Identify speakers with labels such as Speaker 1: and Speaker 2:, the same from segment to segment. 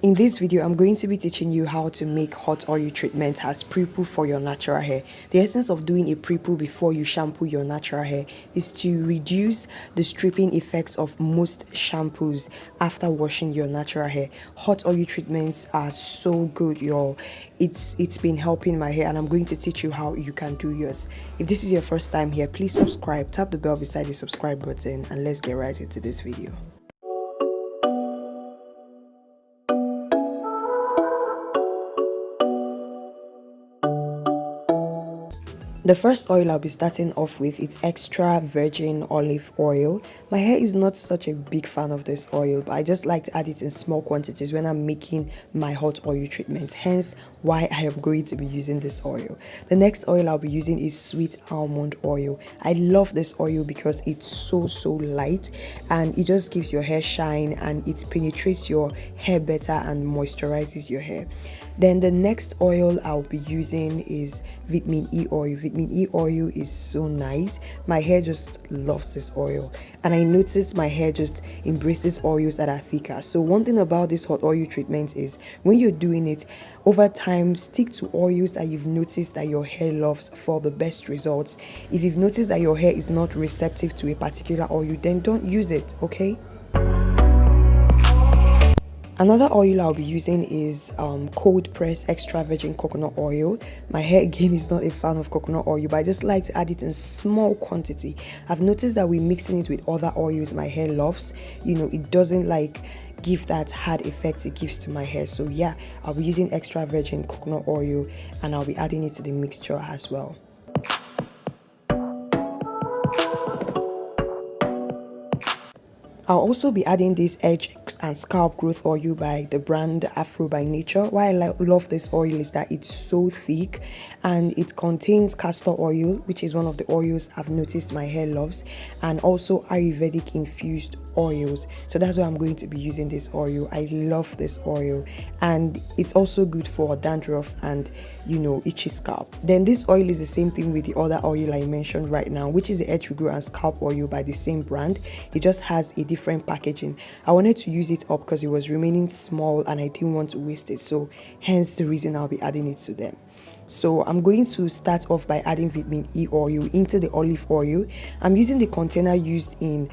Speaker 1: In this video, I'm going to be teaching you how to make hot oil treatment as pre-poo for your natural hair. The essence of doing a pre-poo before you shampoo your natural hair is to reduce the stripping effects of most shampoos after washing your natural hair. Hot oil treatments are so good, y'all. It's been helping my hair, and I'm going to teach you how you can do yours. If this is your first time here, please subscribe, tap the bell beside the subscribe button, and let's get right into this video. The first oil I'll be starting off with is extra virgin olive oil. My hair is not such a big fan of this oil, but I just like to add it in small quantities when I'm making my hot oil treatment, hence why I am going to be using this oil. The next oil I'll be using is sweet almond oil. I love this oil because it's so light and it just gives your hair shine and it penetrates your hair better and moisturizes your hair. Then the next oil I'll be using is vitamin E oil. Vitamin E oil is so nice. My hair just loves this oil, and I notice my hair just embraces oils that are thicker. So one thing about this hot oil treatment is when you're doing it over time, stick to oils that you've noticed that your hair loves for the best results. If you've noticed that your hair is not receptive to a particular oil, then don't use it, okay? Another oil I'll be using is cold press extra virgin coconut oil. My hair again is not a fan of coconut oil, but I just like to add it in small quantity. I've noticed that when mixing it with other oils my hair loves, it doesn't like give that hard effect it gives to my hair. So yeah, I'll be using extra virgin coconut oil and I'll be adding it to the mixture as well. I'll also be adding this edge and scalp growth oil by the brand Afro by Nature. Why I love this oil is that it's so thick and it contains castor oil, which is one of the oils I've noticed my hair loves, and also Ayurvedic infused oils. So that's why I'm going to be using this oil. I love this oil, and it's also good for dandruff and itchy scalp. Then this oil is the same thing with the other oil I mentioned right now, which is the edge regrow and scalp oil by the same brand. It just has a different packaging. I wanted to use it up because it was remaining small and I didn't want to waste it, so hence the reason I'll be adding it to them. So I'm going to start off by adding vitamin E oil into the olive oil. I'm using the container used in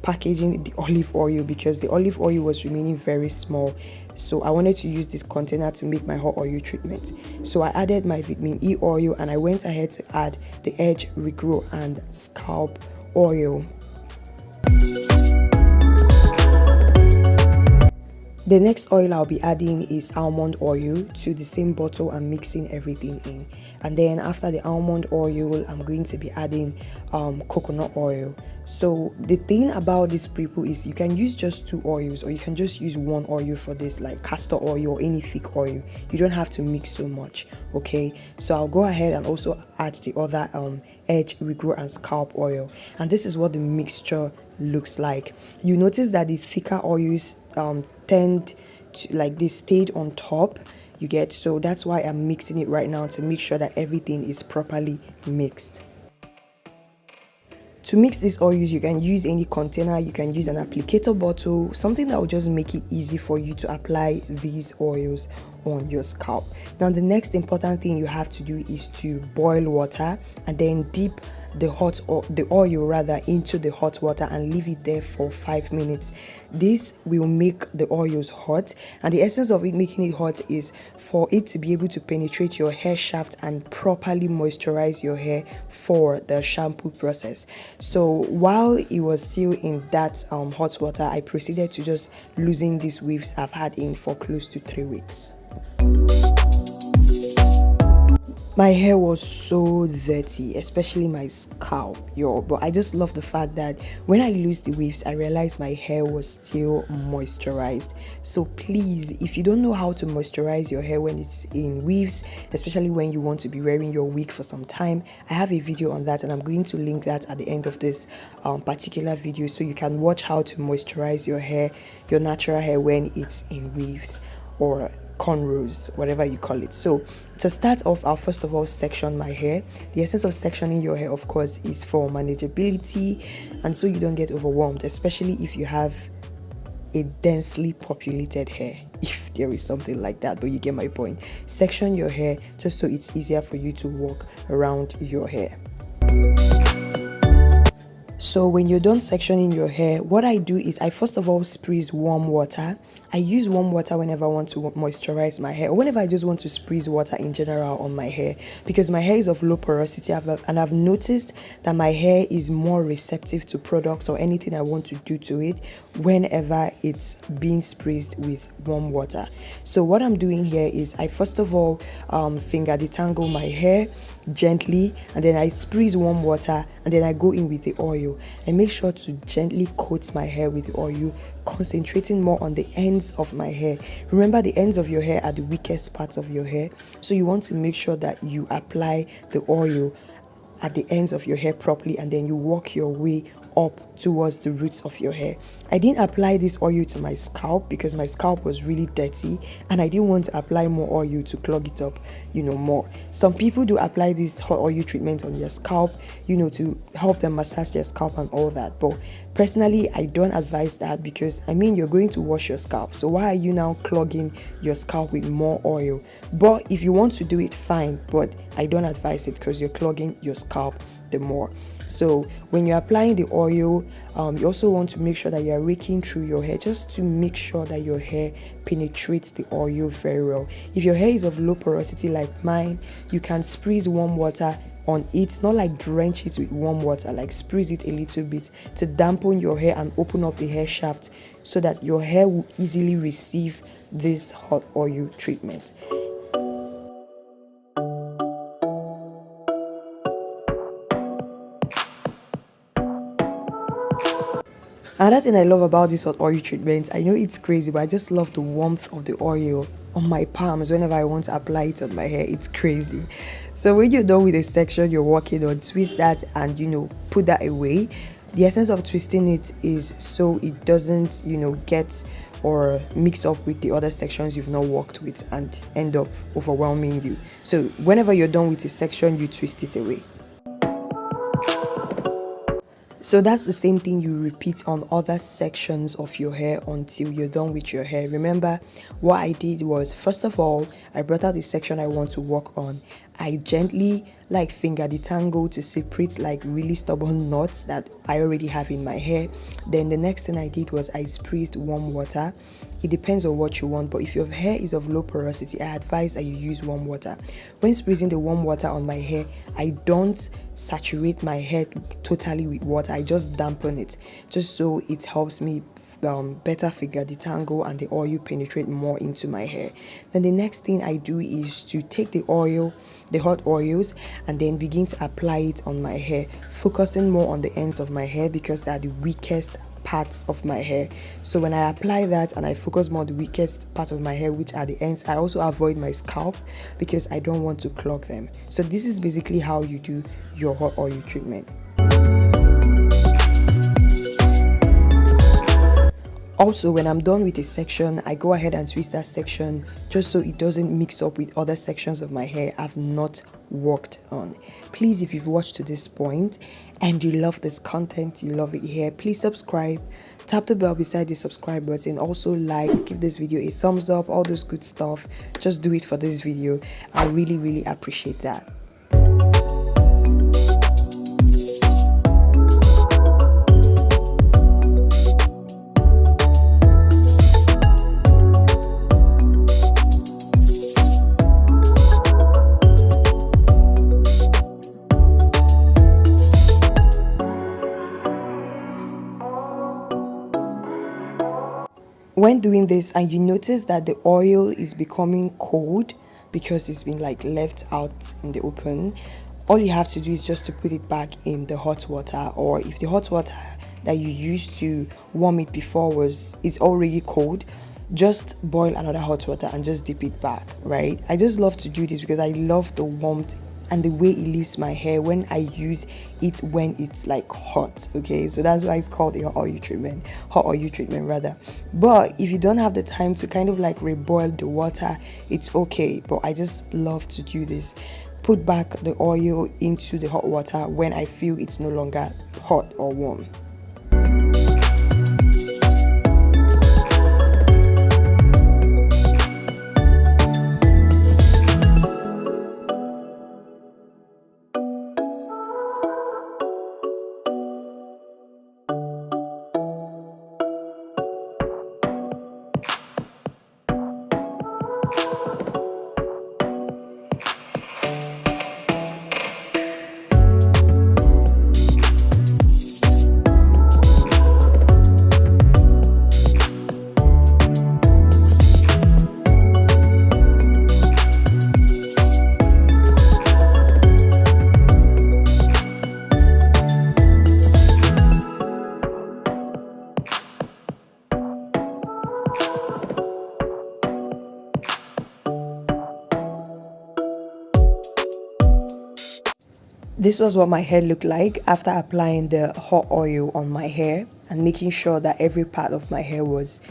Speaker 1: packaging the olive oil because the olive oil was remaining very small, so I wanted to use this container to make my hot oil treatment. So I added my vitamin E oil and I went ahead to add the edge regrow and scalp oil. The next oil I'll be adding is almond oil to the same bottle and mixing everything in. And then after the almond oil, I'm going to be adding coconut oil. So the thing about this pre-poo is you can use just 2 oils, or you can just use 1 oil for this, like castor oil or any thick oil. You don't have to mix so much, okay? So I'll go ahead and also add the other edge regrow and scalp oil, and this is what the mixture looks like. You notice that the thicker oils tend to, like, they stayed on top, you get, so that's why I'm mixing it right now to make sure that everything is properly mixed. To mix these oils, you can use any container, you can use an applicator bottle, something that will just make it easy for you to apply these oils on your scalp. Now the next important thing you have to do is to boil water and then dip the oil rather into the hot water and leave it there for 5 minutes. This will make the oils hot, and the essence of it making it hot is for it to be able to penetrate your hair shaft and properly moisturize your hair for the shampoo process. So while it was still in that hot water, I proceeded to just loosen these weaves I've had in for close to 3 weeks. My hair was so dirty, especially my scalp, but I just love the fact that when I loosed the weaves, I realized my hair was still moisturized. So please, if you don't know how to moisturize your hair when it's in weaves, especially when you want to be wearing your wig for some time, I have a video on that, and I'm going to link that at the end of this particular video, so you can watch how to moisturize your hair, your natural hair, when it's in weaves or cornrows, whatever you call it. So to start off, I'll first of all section my hair. The essence of sectioning your hair, of course, is for manageability and so you don't get overwhelmed, especially if you have a densely populated hair, if there is something like that, but you get my point. Section your hair just so it's easier for you to walk around your hair. So when you're done sectioning your hair, what I do is I first of all squeeze warm water. I use warm water whenever I want to moisturize my hair, or whenever I just want to squeeze water in general on my hair, because my hair is of low porosity, and I've noticed that my hair is more receptive to products or anything I want to do to it whenever it's being squeezed with warm water. So what I'm doing here is I first of all finger detangle my hair gently, and then I squeeze warm water, and then I go in with the oil. I make sure to gently coat my hair with the oil, concentrating more on the ends of my hair. Remember, the ends of your hair are the weakest parts of your hair, so you want to make sure that you apply the oil at the ends of your hair properly, and then you work your way up towards the roots of your hair. I didn't apply this oil to my scalp because my scalp was really dirty, and I didn't want to apply more oil to clog it up, more. Some people do apply this hot oil treatment on their scalp, to help them massage their scalp and all that. But personally, I don't advise that, because you're going to wash your scalp, so why are you now clogging your scalp with more oil? But if you want to do it, fine, but I don't advise it because you're clogging your scalp the more. So when you're applying the oil, you also want to make sure that you're raking through your hair, just to make sure that your hair penetrates the oil very well. If your hair is of low porosity like mine, you can squeeze warm water on it, not like drench it with warm water, like squeeze it a little bit to dampen your hair and open up the hair shaft so that your hair will easily receive this hot oil treatment. Another thing I love about this hot oil treatment, I know it's crazy, but I just love the warmth of the oil on my palms whenever I want to apply it on my hair. It's crazy. So when you're done with the section you're working on, twist that and put that away. The essence of twisting it is so it doesn't get or mix up with the other sections you've not worked with and end up overwhelming you. So whenever you're done with a section, you twist it away. So that's the same thing you repeat on other sections of your hair until you're done with your hair. Remember, what I did was, first of all, I brought out the section I want to work on. I gently finger detangle to separate really stubborn knots that I already have in my hair. Then the next thing I did was I squeezed warm water. It depends on what you want, but if your hair is of low porosity, I advise that you use warm water. When squeezing the warm water on my hair, I don't saturate my hair totally with water. I just dampen it, just so it helps me better finger detangle and the oil penetrate more into my hair. Then the next thing I do is to take the hot oils, and then begin to apply it on my hair, focusing more on the ends of my hair because they are the weakest parts of my hair. So when I apply that and I focus more on the weakest part of my hair, which are the ends, I also avoid my scalp because I don't want to clog them. So this is basically how you do your hot oil treatment. Also, when I'm done with a section, I go ahead and twist that section just so it doesn't mix up with other sections of my hair I've not worked on. Please, if you've watched to this point and you love this content, you love it here, please subscribe, tap the bell beside the subscribe button, also give this video a thumbs up, all those good stuff. Just do it for this video. I really appreciate that. When doing this and you notice that the oil is becoming cold because it's been left out in the open, all you have to do is just to put it back in the hot water, or if the hot water that you used to warm it before is already cold, just boil another hot water and just dip it back, right? I just love to do this because I love the warmth and the way it leaves my hair when I use it when it's hot. Okay, so that's why it's called a hot oil treatment rather. But if you don't have the time to reboil the water, it's okay, but I just love to do this. Put back the oil into the hot water when I feel it's no longer hot or warm. This was what my hair looked like after applying the hot oil on my hair and making sure that every part of my hair was,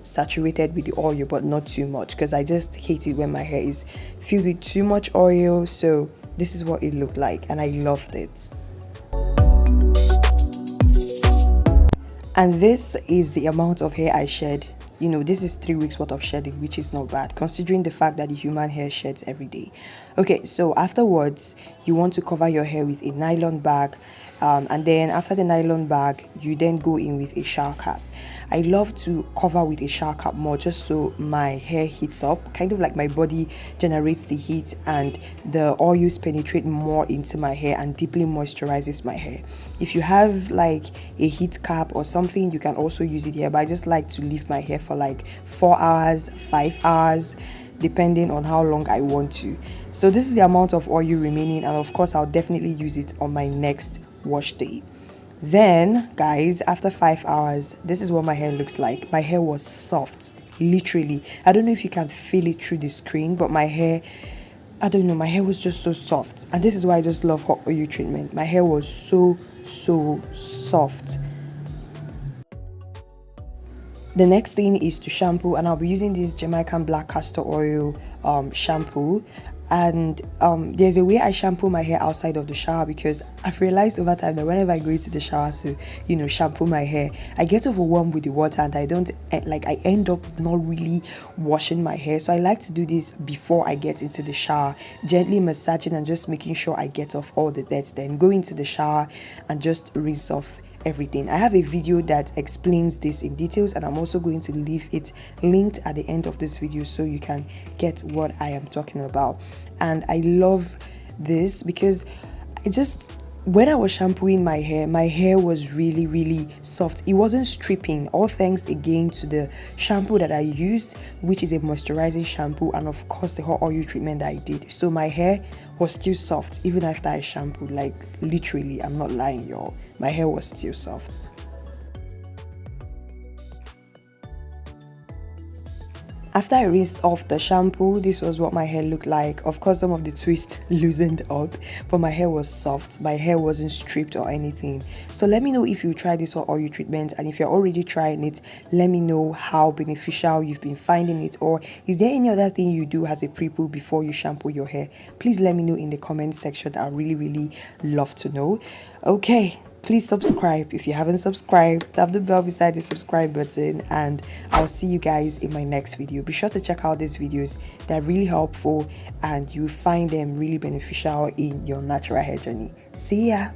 Speaker 1: saturated with the oil, but not too much, because I just hate it when my hair is filled with too much oil. So this is what it looked like and I loved it. And this is the amount of hair I shed. This is 3 weeks worth of shedding, which is not bad considering the fact that the human hair sheds every day. Okay, so afterwards you want to cover your hair with a nylon bag, and then after the nylon bag you then go in with a shower cap. I love to cover with a shower cap more, just so my hair heats up, kind of like my body generates the heat and the oils penetrate more into my hair and deeply moisturizes my hair. If you have like a heat cap or something, you can also use it here, but I just like to leave my hair for like 4 hours, 5 hours, depending on how long I want to. So this is the amount of oil remaining, and of course I'll definitely use it on my next wash day. Then guys, after 5 hours, this is what my hair looks like. My hair was soft, literally. I don't know if you can feel it through the screen, but my hair, I don't know, my hair was just so soft. And this is why I just love hot oil treatment. My hair was so soft. The next thing is to shampoo, and I'll be using this Jamaican black castor oil shampoo. And there's a way I shampoo my hair outside of the shower, because I've realized over time that whenever I go into the shower to shampoo my hair, I get overwhelmed with the water and I end up not really washing my hair. So I like to do this before I get into the shower, gently massaging and just making sure I get off all the dirt, then go into the shower and just rinse off everything. I have a video that explains this in details, and I'm also going to leave it linked at the end of this video so you can get what I am talking about. And I love this because when I was shampooing my hair was really soft. It wasn't stripping, all thanks again to the shampoo that I used, which is a moisturizing shampoo, and of course the hot oil treatment that I did. So my hair was still soft even after I shampooed. Like literally, I'm not lying, y'all, my hair was still soft. After I rinsed off the shampoo, this was what my hair looked like. Of course, some of the twists loosened up, but my hair was soft. My hair wasn't stripped or anything. So let me know if you try this hot oil treatment, and if you're already trying it, let me know how beneficial you've been finding it, or is there any other thing you do as a pre-poo before you shampoo your hair? Please let me know in the comment section. I really love to know. Okay. Please subscribe if you haven't subscribed. Tap the bell beside the subscribe button, and I'll see you guys in my next video. Be sure to check out these videos. They're really helpful and you find them really beneficial in your natural hair journey. See ya.